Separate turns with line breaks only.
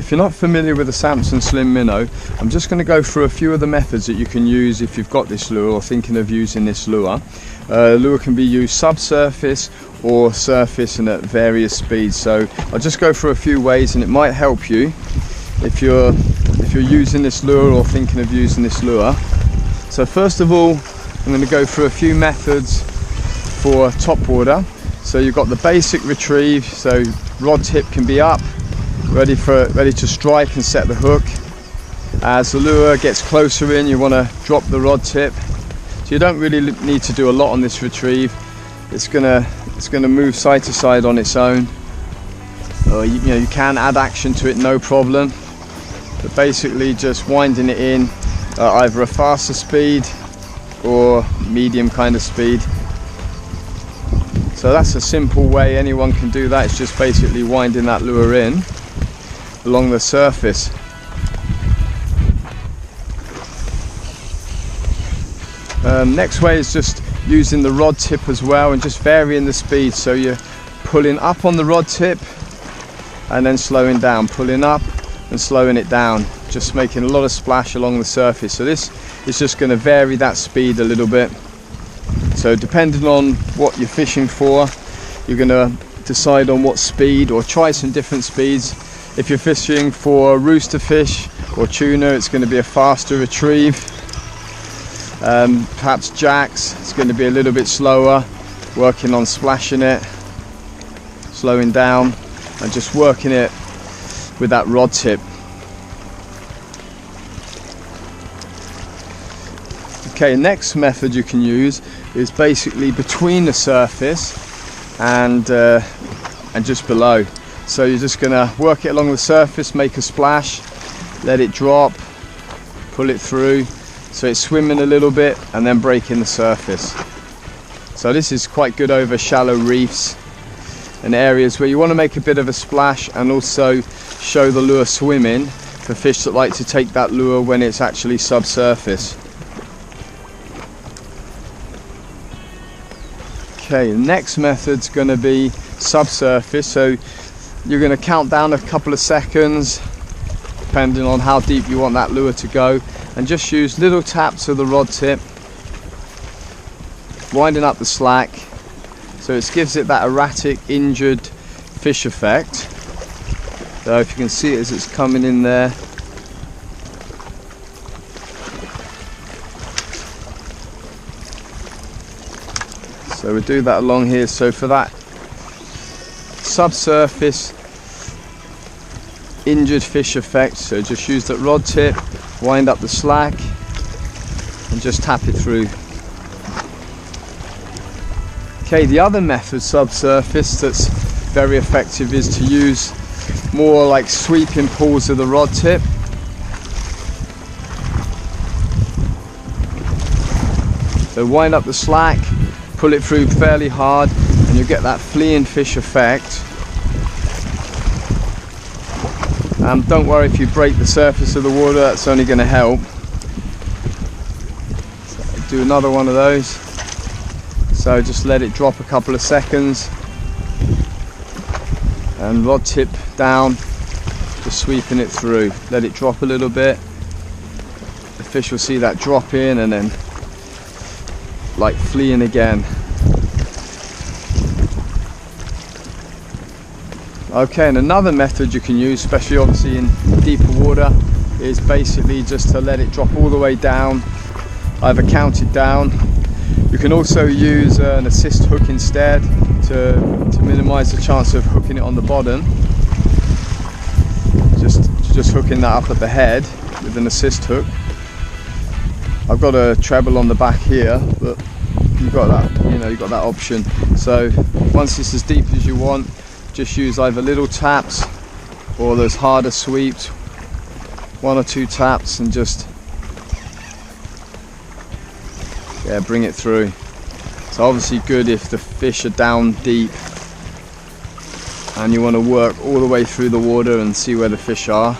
If you're not familiar with the Samson Slim Minnow, I'm just going to go through a few of the methods that you can use if you've got this lure or thinking of using this lure. Lure can be used subsurface or surface and at various speeds, so I'll just go through a few ways and it might help you if you're using this lure or thinking of using this lure. So first of all, I'm going to go through a few methods for topwater. So you've got the basic retrieve, so rod tip can be up, ready to strike and set the hook. As the lure gets closer in, you want to drop the rod tip. So you don't really need to do a lot on this retrieve. It's gonna move side to side on its own. You can add action to it, no problem. But basically just winding it in either a faster speed or medium kind of speed. So that's a simple way, anyone can do that. It's just basically winding that lure in along the surface. Next way is just using the rod tip as well and just varying the speed. So you're pulling up on the rod tip and then slowing down, pulling up and slowing it down, just making a lot of splash along the surface. So this is just going to vary that speed a little bit. So depending on what you're fishing for, you're going to decide on what speed or try some different speeds. If you're fishing for rooster fish or tuna, it's going to be a faster retrieve. Perhaps jacks, it's going to be a little bit slower, working on splashing it, slowing down and just working it with that rod tip. Okay, next method you can use is basically between the surface and just below. So you're just going to work it along the surface, make a splash, let it drop, pull it through so it's swimming a little bit and then breaking the surface. So this is quite good over shallow reefs and areas where you want to make a bit of a splash and also show the lure swimming for fish that like to take that lure when it's actually subsurface. Okay, the next method's going to be subsurface. So you're going to count down a couple of seconds depending on how deep you want that lure to go and just use little taps of the rod tip, winding up the slack so it gives it that erratic, injured fish effect. So if you can see it as it's coming in there. So we do that along here. So for that subsurface injured fish effect, so just use that rod tip, wind up the slack and just tap it through. Okay, the other method, subsurface, that's very effective is to use more like sweeping pulls of the rod tip. So wind up the slack, pull it through fairly hard and you get that fleeing fish effect. Don't worry if you break the surface of the water, that's only going to help. So do another one of those. So just let it drop a couple of seconds and rod tip down, just sweeping it through. Let it drop a little bit. The fish will see that drop in and then like fleeing again. Okay, and another method you can use, especially obviously in deeper water, is basically just to let it drop all the way down, either count it down. You can also use an assist hook instead to minimize the chance of hooking it on the bottom. Just hooking that up at the head with an assist hook. I've got a treble on the back here, but you've got that option. So once it's as deep as you want, just use either little taps or those harder sweeps, 1 or 2 taps, and just bring it through. It's obviously good if the fish are down deep and you want to work all the way through the water and see where the fish are.